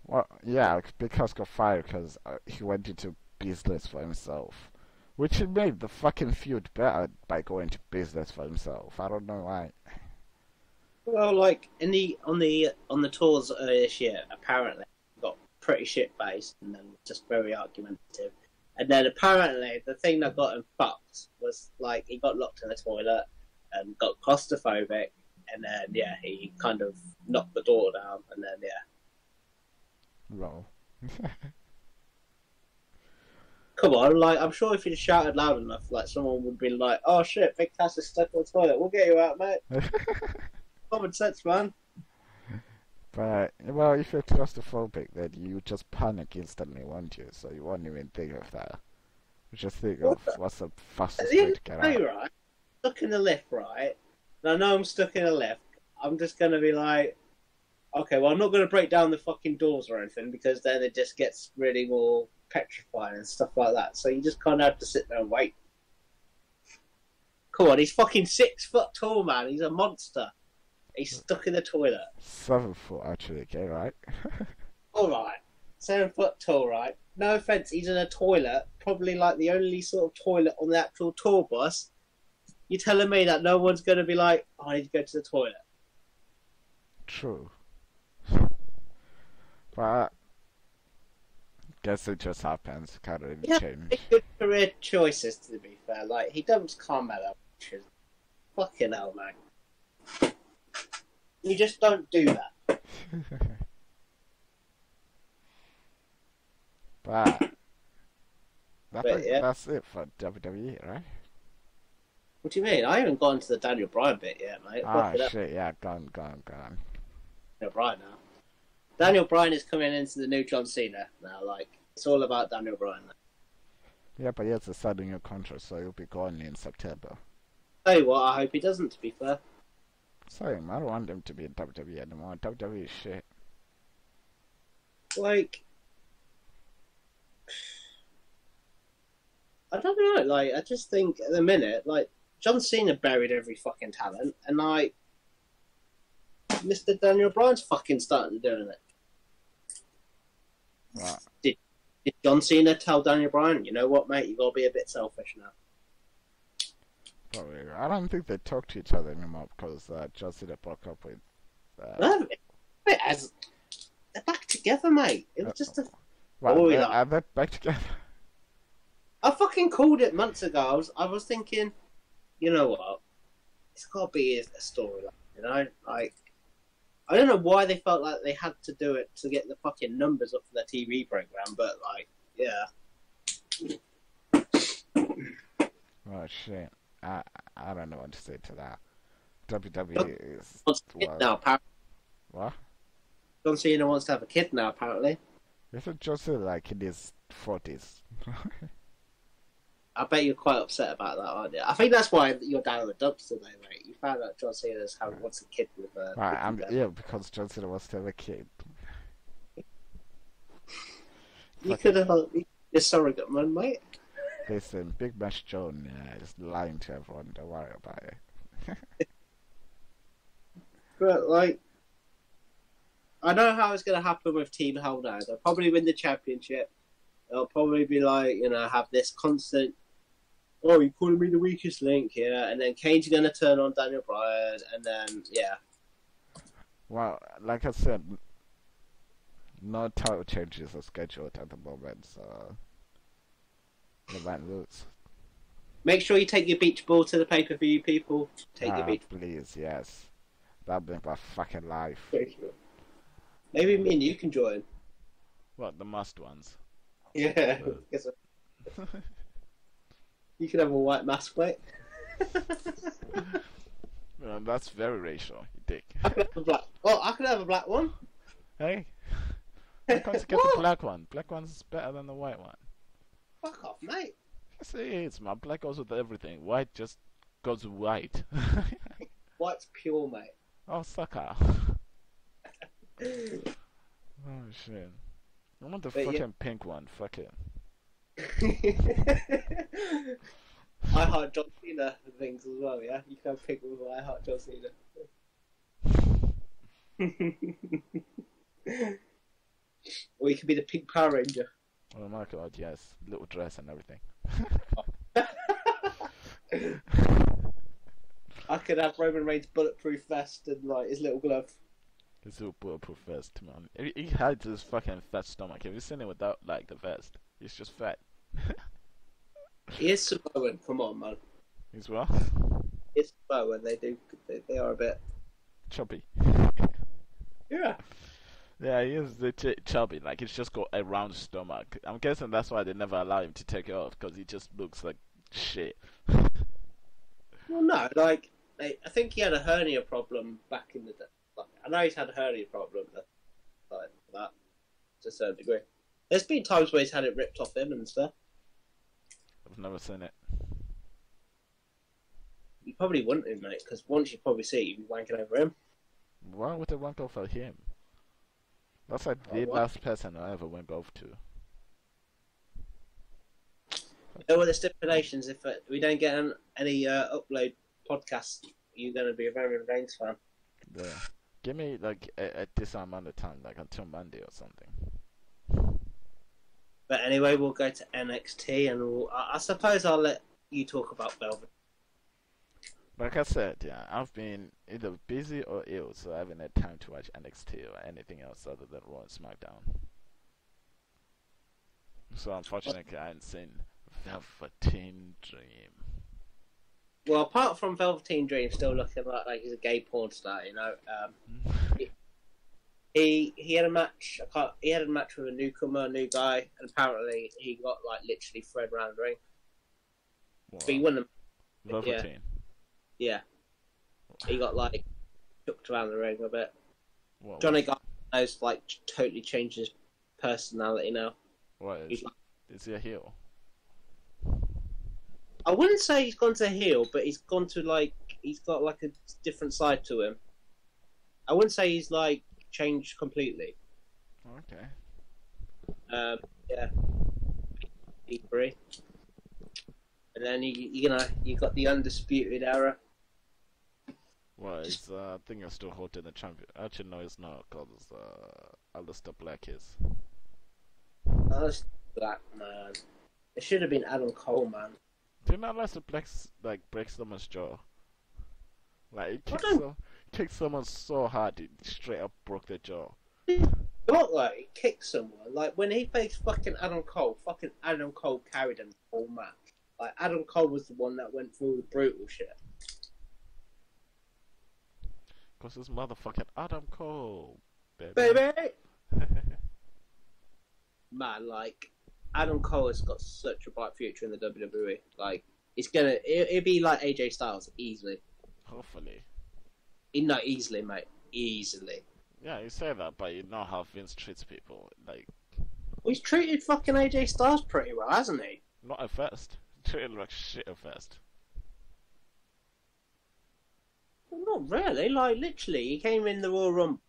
Well, yeah, Big Cass got fired because he went into business for himself, which he made the fucking feud better by going to business for himself. I don't know why. Well, like on the tours earlier this year, apparently he got pretty shit faced and then just very argumentative. And then apparently the thing that got him fucked was like he got locked in the toilet and got claustrophobic, and then yeah, he kind of knocked the door down, and then yeah. Lol. Come on, like, I'm sure if you shouted loud enough, like, someone would be like, "Oh shit, Big Cass is stuck in the toilet. We'll get you out, mate." Common sense, man. But well, if you're claustrophobic, then you just panic instantly, won't you? So you won't even think of that. You just think of what's the fastest way to get out. Right? Stuck in the lift, right? And I know I'm stuck in a lift. I'm just gonna be like, okay, well, I'm not gonna break down the fucking doors or anything because then it just gets really more petrifying and stuff like that. So you just kind of have to sit there and wait. Come on, he's fucking 6 foot tall, man. He's a monster. He's stuck in the toilet. 7 foot, actually, okay, right? Alright. 7 foot tall, right? No offence, he's in a toilet. Probably like the only sort of toilet on the actual tour bus. You're telling me that no one's going to be like, "Oh, I need to go to the toilet." True. But guess it just happens. Can't really Yeah, change. good career choices. To be fair, like he dumps Carmelo, which is fucking hell, man. You just don't do that. But But yeah, that's it for WWE, right? what do you mean? I haven't gone to the Daniel Bryan bit yet, mate. Ah, Fuck it up, shit, yeah, gone. Daniel Bryan now. Daniel Bryan is coming into the new John Cena now. Like it's all about Daniel Bryan now. Yeah, but he has to sign a new contract, so he'll be gone in September. Tell you what, I hope he doesn't. To be fair, Same, I don't want him to be in WWE anymore. WWE is shit. like I don't know. Like I just think at the minute, like John Cena buried every fucking talent, and like Mr. Daniel Bryan's fucking starting to do it. Right. Did John Cena tell Daniel Bryan, you know what, mate, you gotta be a bit selfish now? Probably. I don't think they talk to each other anymore because John Cena broke up with. No, as they're back together, mate. It was just a. Are they back together? I fucking called it months ago. I was thinking, you know what? It's gotta be a storyline, you know? Like, I don't know why they felt like they had to do it to get the fucking numbers up for their TV program, but like, yeah. Oh shit! I don't know what to say to that. WWE is Wants a kid now, apparently. what? John Cena wants to have a kid now, apparently. Isn't John Cena like in his 40s? I bet you're quite upset about that, aren't you? I think that's why you're down in the dumps today, mate. You found out John Cena's wants a kid with Yeah, because John Cena wants to have a kid. You could have your surrogate man, mate. Listen, Big Mash John is lying to everyone. Don't worry about it. But like, I know how it's going to happen with Team Hell now. They'll probably win the championship. They'll probably be like, you know, have this constant. Oh, you're calling me the weakest link here, and then Kane's going to turn on Daniel Bryan, and then yeah. Well, like I said, no title changes are scheduled at the moment, so they might lose. Make sure you take your beach ball to the pay-per-view, people. Take your beach. Please, yes. That'd make my fucking life. Maybe me and you can join. What, the must ones? Yeah. You can have a white mask, mate. Well, that's very racial, you dick. I could have a black. Oh, I could have a black one. Hey, why can't you get the black one? Black one's better than the white one. Fuck off, mate. Yes, it is, man. Black goes with everything. White just goes with white. White's pure, mate. Oh, sucker. Oh, shit. I want the fucking pink one. Fuck it. I heart John Cena things as well, yeah? You can pick with I heart John Cena. Or you could be the pink Power Ranger. Oh my god, yes. Little dress and everything. I could have Roman Reigns' bulletproof vest and like his little glove. His little bulletproof vest, man. He hides his fucking fat stomach. Have you seen him without, like, the vest? He's just fat. He is Samoan, come on, man. He's what? It's Samoan, they are a bit. Chubby. Yeah. Yeah, he is the chubby. Like, he's just got a round stomach. I'm guessing that's why they never allow him to take it off, because he just looks like shit. Well, no, like, I think he had a hernia problem back in the day. Like, I know he's had a hernia problem, like, that, to a certain degree. There's been times where he's had it ripped off him and stuff. I've never seen it. You probably wouldn't, mate, because once you probably see it, you'd be wanking over him. Why would they wank off of him? That's like the last person I ever went off to. You know what the stipulations, if we don't get any upload podcasts, you're going to be a Roman Reigns fan. Yeah. Give me like a decent amount of time, like until Monday or something. But anyway, we'll go to NXT, and I suppose I'll let you talk about Velvet. Like I said, yeah, I've been either busy or ill, so I haven't had time to watch NXT or anything else other than Raw and SmackDown. So unfortunately, I haven't seen Velveteen Dream. Well, apart from Velveteen Dream still looking like he's a gay porn star, he had a match. He had a match with a newcomer, a new guy, and apparently he got like literally thread around the ring. Wow. But he won. Velveteen. Yeah, he got like chucked around the ring a bit. What, Johnny Gargano's like totally changed his personality now. what is he a heel? I wouldn't say he's gone to heel, but he's gone to like he's got like a different side to him. I wouldn't say he's like changed completely. Okay. Yeah, E3. And then you got the undisputed era. Well, it's, I think you're still holding the champion. Actually, no, it's not, because Aleister Black is. Black, man. It should have been Adam Cole, man. Didn't Aleister Black like break someone's jaw? Like he kicked someone so hard it straight up broke their jaw. Not like he kicked someone. Like when he faced fucking Adam Cole carried him the whole match. Like Adam Cole was the one that went through all the brutal shit. Cause this motherfucking Adam Cole, Baby! Man, like Adam Cole has got such a bright future in the WWE. Like it'd be like AJ Styles easily. Hopefully. No, easily, mate. Easily. Yeah, you say that, but you know how Vince treats people. Like, well, he's treated fucking AJ Styles pretty well, hasn't he? not at first. Treated like shit at first. Well, not really. Like, literally, he came in the Royal Rumble.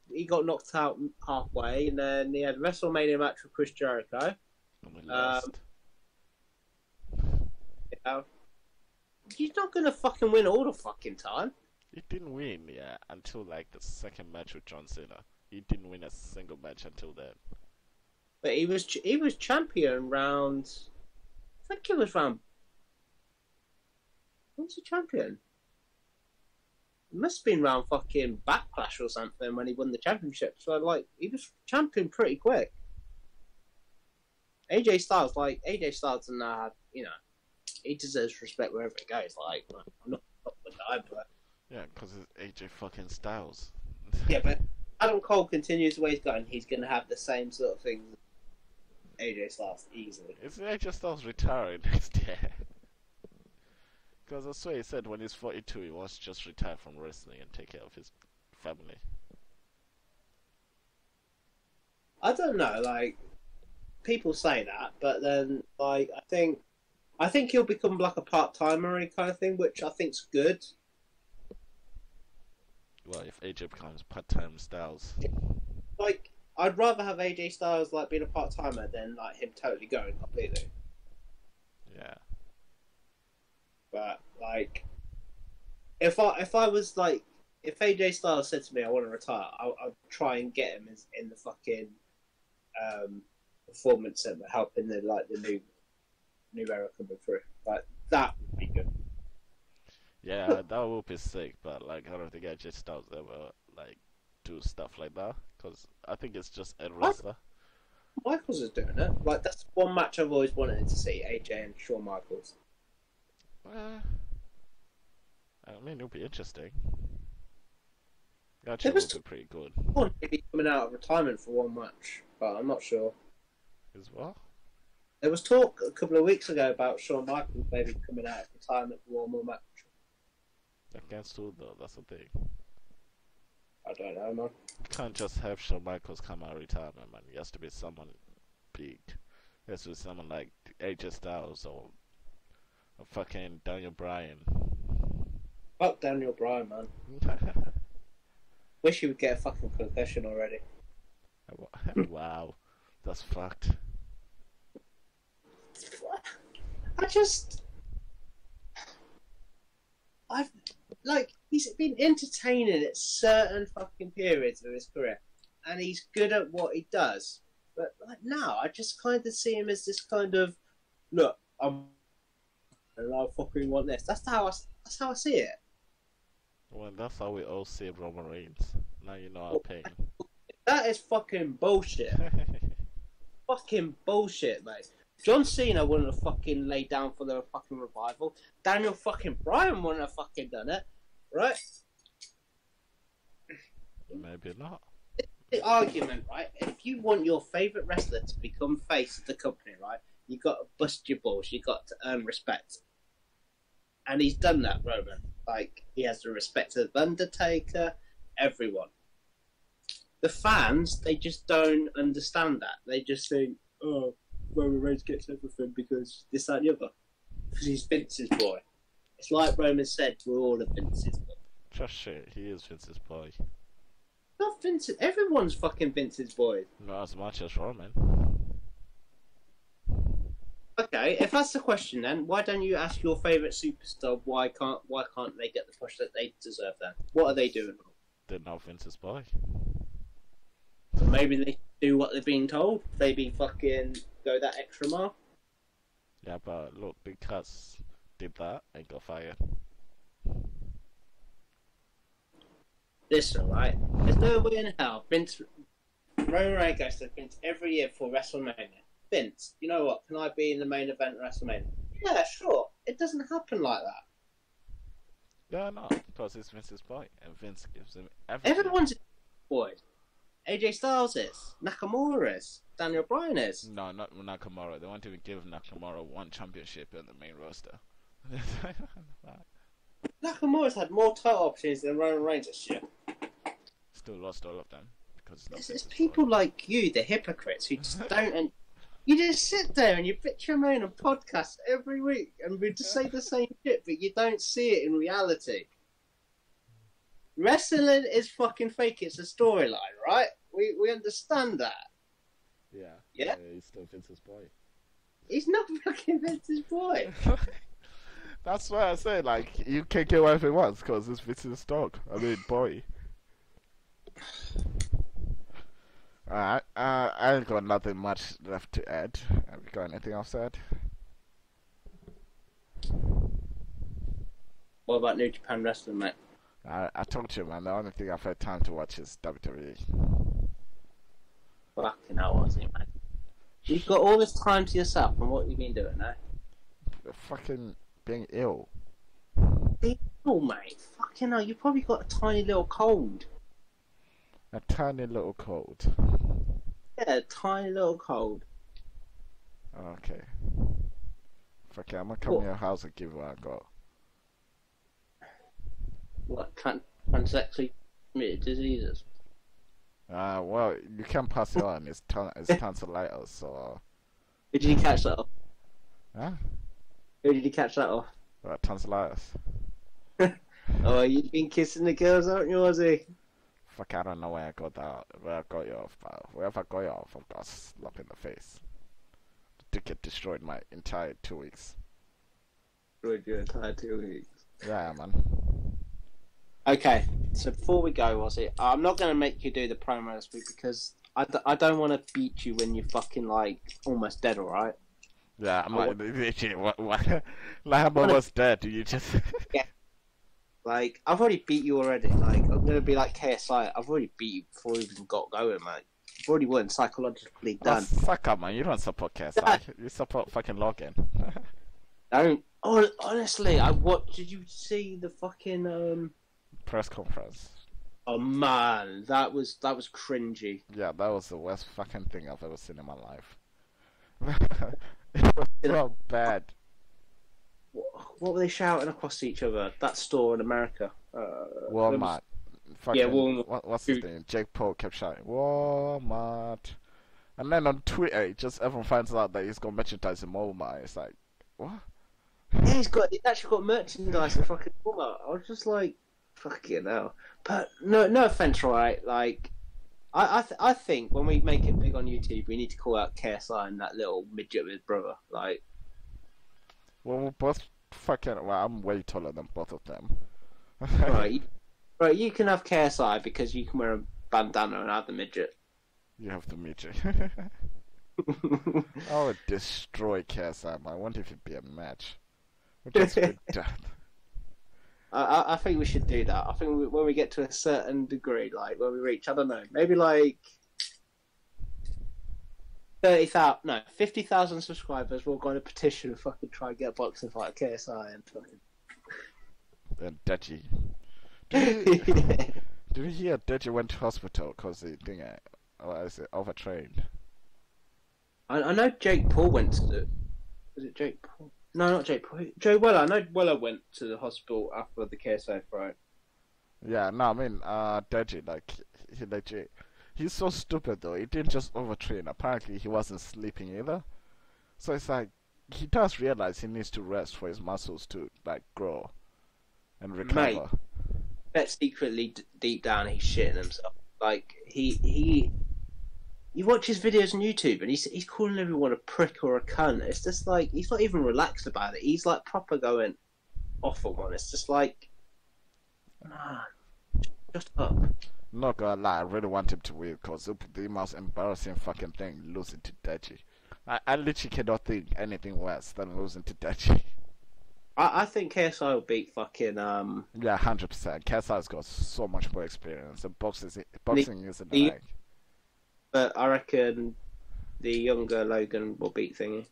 He got knocked out halfway, and then he had a WrestleMania match with Chris Jericho. And we lost. Yeah. He's not gonna fucking win all the fucking time. He didn't win, yeah, until like the second match with John Cena. He didn't win a single match until then. But he was champion round. I think it was round. When was he champion? It must have been round fucking Backlash or something when he won the championship. So like he was champion pretty quick. AJ Styles doesn't know, he deserves respect wherever he goes. Like I'm not the guy, but Yeah, because it's AJ fucking Styles. yeah, but Adam Cole continues the way he's going. He's gonna have the same sort of things. AJ Styles easily. Is AJ Styles retiring next year? Because that's what he said when he's 42, he wants to just retire from wrestling and take care of his family. I don't know, like people say that, but then like I think he'll become like a part-timer kind of thing, which I think's good. Well, if AJ becomes part-time Styles. Like I'd rather have AJ Styles like being a part-timer than like him totally going completely. Yeah. But like, if I was like, if AJ Styles said to me, "I want to retire," I'd try and get him in the fucking performance center, helping the new era coming through. Like that would be good. Yeah, that would be sick, but like I don't think AJ Styles ever like do stuff like that because I think it's just a wrestler. Michaels is doing it. Like that's one match I've always wanted to see: AJ and Shawn Michaels. I mean, it'll be interesting. Actually, it would be pretty good. Maybe coming out of retirement for one match, but I'm not sure. As well? There was talk a couple of weeks ago about Shawn Michaels maybe coming out of retirement for one more match. Against who though? That's the thing. I don't know, man. You can't just have Shawn Michaels come out of retirement, man. It has to be someone big. It has to be someone like AJ Styles or fucking Daniel Bryan. Fuck Daniel Bryan, man. Wish he would get a fucking concussion already. Wow, that's fucked. He's been entertaining at certain fucking periods of his career, and he's good at what he does. But like now, I just kind of see him as this kind of, look, I'm and I fucking want this. That's how I see it. Well, that's how we all see Roman Reigns. Now you know our pain. That is fucking bullshit. Fucking bullshit, mate. John Cena wouldn't have fucking laid down for the fucking revival. Daniel fucking Bryan wouldn't have fucking done it, right? Maybe not. The argument, right? If you want your favourite wrestler to become face of the company, right, you got to bust your balls. You got to earn respect, and he's done that, Roman. Like, he has the respect of the Undertaker, everyone. The fans, they just don't understand that. They just think, oh, Roman Reigns gets everything because this, that, and the other. Because he's Vince's boy. It's like Roman said, we're all a Vince's boy. Just shit, he is Vince's boy. Not Vince. Everyone's fucking Vince's boy. Not as much as Roman. Okay, if that's the question, then why don't you ask your favourite superstar why can't they get the push that they deserve? Then what are they doing? They're not Vince's boy. So maybe they do what they're being told. Maybe fucking go that extra mile. Yeah, but look, because did that and got fired. Listen, right? There's no way in hell Roman Reigns goes to Vince every year for WrestleMania. Vince, you know what? Can I be in the main event of WrestleMania? Yeah, sure. It doesn't happen like that. Yeah, no, because it's Vince's boy, and Vince gives him everything. Everyone's boy. AJ Styles is. Nakamura is. Daniel Bryan is. No, not Nakamura. They won't even give Nakamura one championship in the main roster. Nakamura's had more title opportunities than Roman Reigns this year. Still lost all of them because It's people like you, the hypocrites, who just don't. And you just sit there and you bitch your moan on podcasts every week, and we just say the same shit, but you don't see it in reality. Wrestling is fucking fake. It's a storyline, right? We understand that. Yeah. Yeah? He's still Vince's boy. He's not fucking Vince's boy. That's why I say, like, you can get whatever he wants because it's Vince's dog. I mean, boy. Alright, I ain't got nothing much left to add. Have you got anything else to add? What about New Japan Wrestling, mate? I told you, man, the only thing I've had time to watch is WWE. Fucking hell, was it, man? You've got all this time to yourself, and what have you been doing now? Fucking being ill. Oh, mate. Fucking hell, you've probably got a tiny little cold. A tiny little cold. Yeah, a tiny little cold. Okay. Fuck it, I'm gonna come to your house and give you what I got. What, transexually transmitted diseases? Well, you can pass it on. It's tonsillitis, so. Who did you catch that off? Huh? Who did you catch that off? Tonsillitis. Oh, you've been kissing the girls, haven't you, Ozzy? Fuck, I don't know where I got that. Where I got you off, but wherever I got you off, I've got a slap in the face. To get destroyed my entire 2 weeks. Destroyed your entire 2 weeks. Yeah, man. Okay, so before we go, Ozzy, I'm not going to make you do the promo this week because I don't want to beat you when you're fucking, like, almost dead, alright? Yeah, I'm like, what? Like, I'm almost dead. Do you just. Yeah. Like, I've already beat you already. Like, I'm going to be like KSI. I've already beat you before we even got going, mate. You've already won, psychologically done. Oh, suck up, man. You don't support KSI. You support fucking Logan. Don't. Oh, honestly, did you see the fucking, Press conference. Oh, man, that was cringy. Yeah, that was the worst fucking thing I've ever seen in my life. It was so bad. What were they shouting across each other? That store in America. Walmart. Fucking, Yeah, Walmart. What's his name? Jake Paul kept shouting, Walmart. And then on Twitter, everyone finds out that he's got merchandise in Walmart. It's like, what? Yeah, he's actually got merchandise in fucking Walmart. I was just like, fucking hell. But no offense, right? Like, I think when we make it big on YouTube, we need to call out KSI and that little midget with his brother. Like, well, we're both fucking. Well, I'm way taller than both of them. right, you can have KSI because you can wear a bandana and have the midget. You have the midget. I would destroy KSI, man. I wonder if it'd be a match. Just with that. I think we should do that. I think when we get to a certain degree, like when we reach, I don't know, maybe like 30,000, no, 50,000 subscribers, we'll go on a petition and fucking try and get a boxing fight at KSI and fucking. And Deji. Did you hear Deji went to hospital because he didn't overtrained? I know Jake Paul went to the. Was it Jake Paul? No, not Jake Paul. Joe Weller. I know Weller went to the hospital after the KSI fight. Yeah, no, I mean, Deji, like, he legit. He's so stupid though. He didn't just overtrain. Apparently, he wasn't sleeping either. So it's like he does realize he needs to rest for his muscles to like grow and recover. Mate, bet secretly deep down he's shitting himself. Like he you watch his videos on YouTube and he's calling everyone a prick or a cunt. It's just like he's not even relaxed about it. He's like proper going off on one. It's just like, nah, just up. Not gonna lie, I really want him to win because it'll be the most embarrassing fucking thing losing to Deji. I literally cannot think anything worse than losing to Deji. I think KSI will beat fucking Yeah, 100%. KSI's got so much more experience, and boxing isn't the- like. but I reckon the younger Logan will beat Thingy.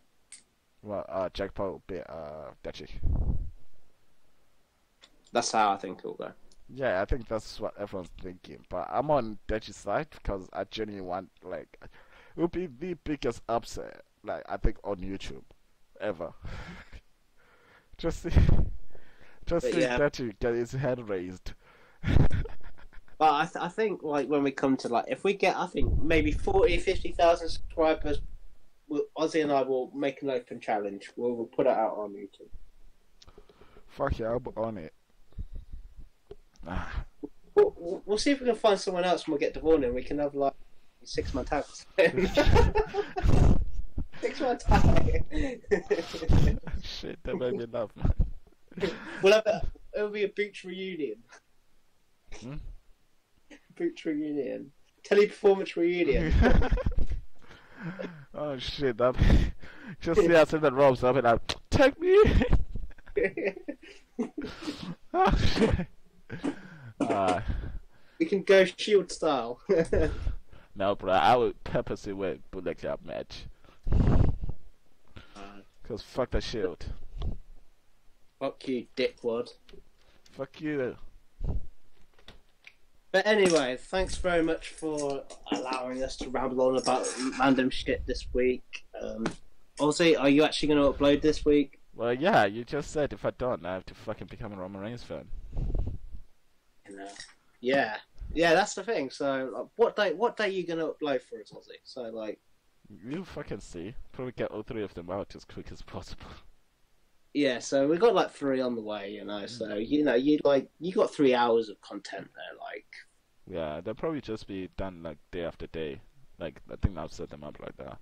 Well, Jack Paul will beat Deji. That's how I think it'll go. Yeah, I think that's what everyone's thinking. But I'm on Deji's side because I genuinely want, like, it will be the biggest upset, like, I think, on YouTube ever. just see yeah. Deji get his head raised. But I think like when we come to like if we get I think maybe 40, 50,000 subscribers, Ozzy and I will make an open challenge. We'll put it out on YouTube. Fuck yeah, I'll be on it. We'll see if we can find someone else and we'll get Devon and we can have like 6-man tags. 6-man tag. Shit, that made me laugh, man. It'll be a Booch reunion. Hmm? Booch reunion. Teleperformance reunion. Oh shit, that just see us in the ropes, I'll be like, take me in. Oh shit. We can go Shield style. No, bro, I would purposely wait Bullet Club match. Cause fuck the Shield. Fuck you, dickwad. Fuck you. But anyway, thanks very much for allowing us to ramble on about random shit this week. Ozzy, are you actually going to upload this week? Well, yeah, you just said if I don't, I have to fucking become a Roman Reigns fan. Yeah, that's the thing. So, like, what day are you going to upload for us, Ozzy? So, like, You'll fucking see. Probably get all 3 of them out as quick as possible. yeah. So we got like 3 on the way, you know. So you got 3 hours of content there, like. Yeah, they'll probably just be done like day after day. Like I think I'll set them up like that.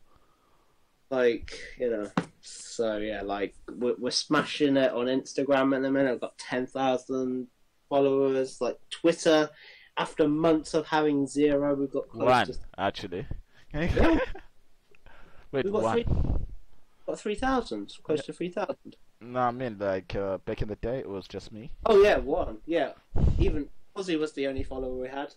Like, you know, so yeah, like we're smashing it on Instagram at the minute. I've got 10,000 followers. Like Twitter, after months of having 0, we've got close One, to... actually. Yeah. Wait, We've got one. got 3,000, close to 3,000. No, I mean like back in the day it was just me. Oh yeah, 1. Yeah, even Ozzy was the only follower we had.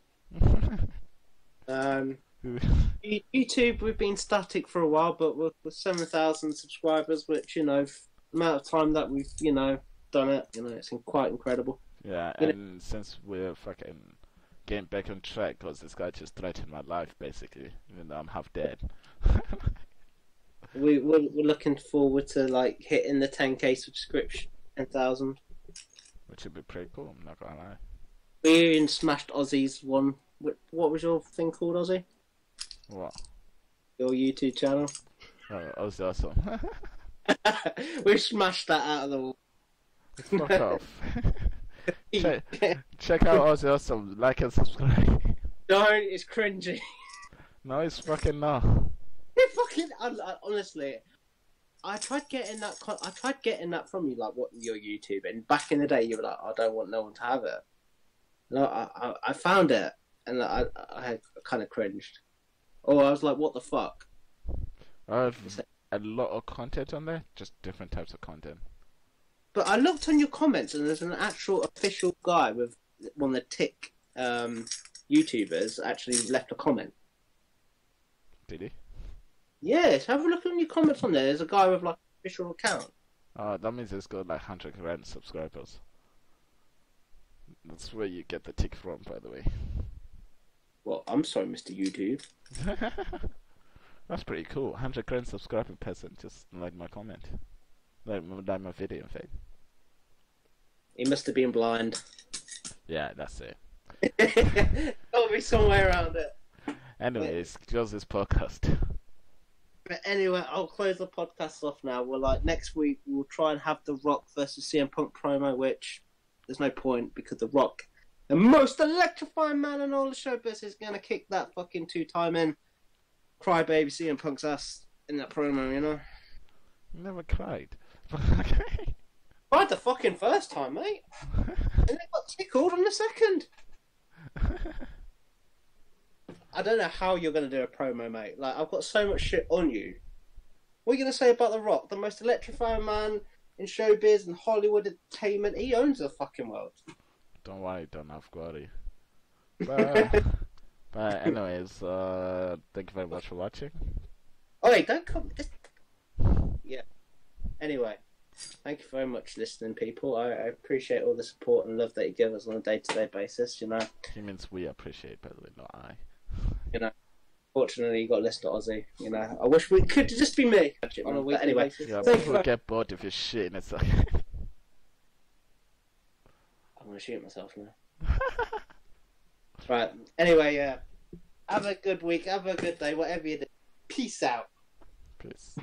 YouTube, we've been static for a while, but we're 7,000 subscribers, which, you know, the amount of time that we've, you know, done it, you know, it's quite incredible. Yeah, You and since we're fucking getting back on track, because this guy just threatened my life basically, even though I'm half dead. We're looking forward to like hitting the 10k subscription, 10,000. Which would be pretty cool, I'm not gonna lie. We even smashed Ozzy's one. What was your thing called, Ozzy? What? Your YouTube channel? Oh, that was awesome. We smashed that out of the wall. Fuck off. Check out Ozzy Awesome, like and subscribe. No, it's cringy. No, it's fucking not. It fucking honestly, I tried getting that. I tried getting that from you, like what your YouTube. And back in the day, you were like, "I don't want no one to have it." No, I found it, and I kind of cringed. Oh, I was like, "What the fuck?" I have a lot of content on there, just different types of content. But I looked on your comments, and there's an actual official guy with one of the Tick YouTubers actually left a comment. Did he? Yes, have a look on your comments on there. There's a guy with like an official account. That means it's got like 100 grand subscribers. That's where you get the tick from, by the way. Well, I'm sorry, Mr. YouTube. That's pretty cool. 100 grand subscriber person just like my comment. Like my video, in fact. He must have been blind. Yeah, that's it. Gotta be somewhere around it. Anyways, close this podcast. But anyway, I'll close the podcast off now. We're like, next week we'll try and have the Rock versus CM Punk promo, which there's no point because the Rock, the most electrifying man in all the showbiz, is gonna kick that fucking 2-time in crybaby CM Punk's ass in that promo, you know? Never cried. Okay. Tried the fucking first time, mate. And they got tickled on the second. I don't know how you're going to do a promo, mate. Like, I've got so much shit on you. What are you going to say about The Rock? The most electrifying man in showbiz and Hollywood entertainment. He owns the fucking world. Don't worry, don't have worry. But anyways, thank you very much for watching. Oh, wait, don't come... Yeah. Anyway, thank you very much for listening, people. I appreciate all the support and love that you give us on a day-to-day basis, you know. He means we appreciate, by the way, not I. You know, fortunately, you got to listen to Ozzy. You know, I wish we could just be me on a weekly Anyway, basis. yeah, Thank people you. get bored if you're shit, and it's like... I'm going to shoot myself now. Right, anyway, yeah. Have a good week, have a good day, whatever you do. Peace out. Peace.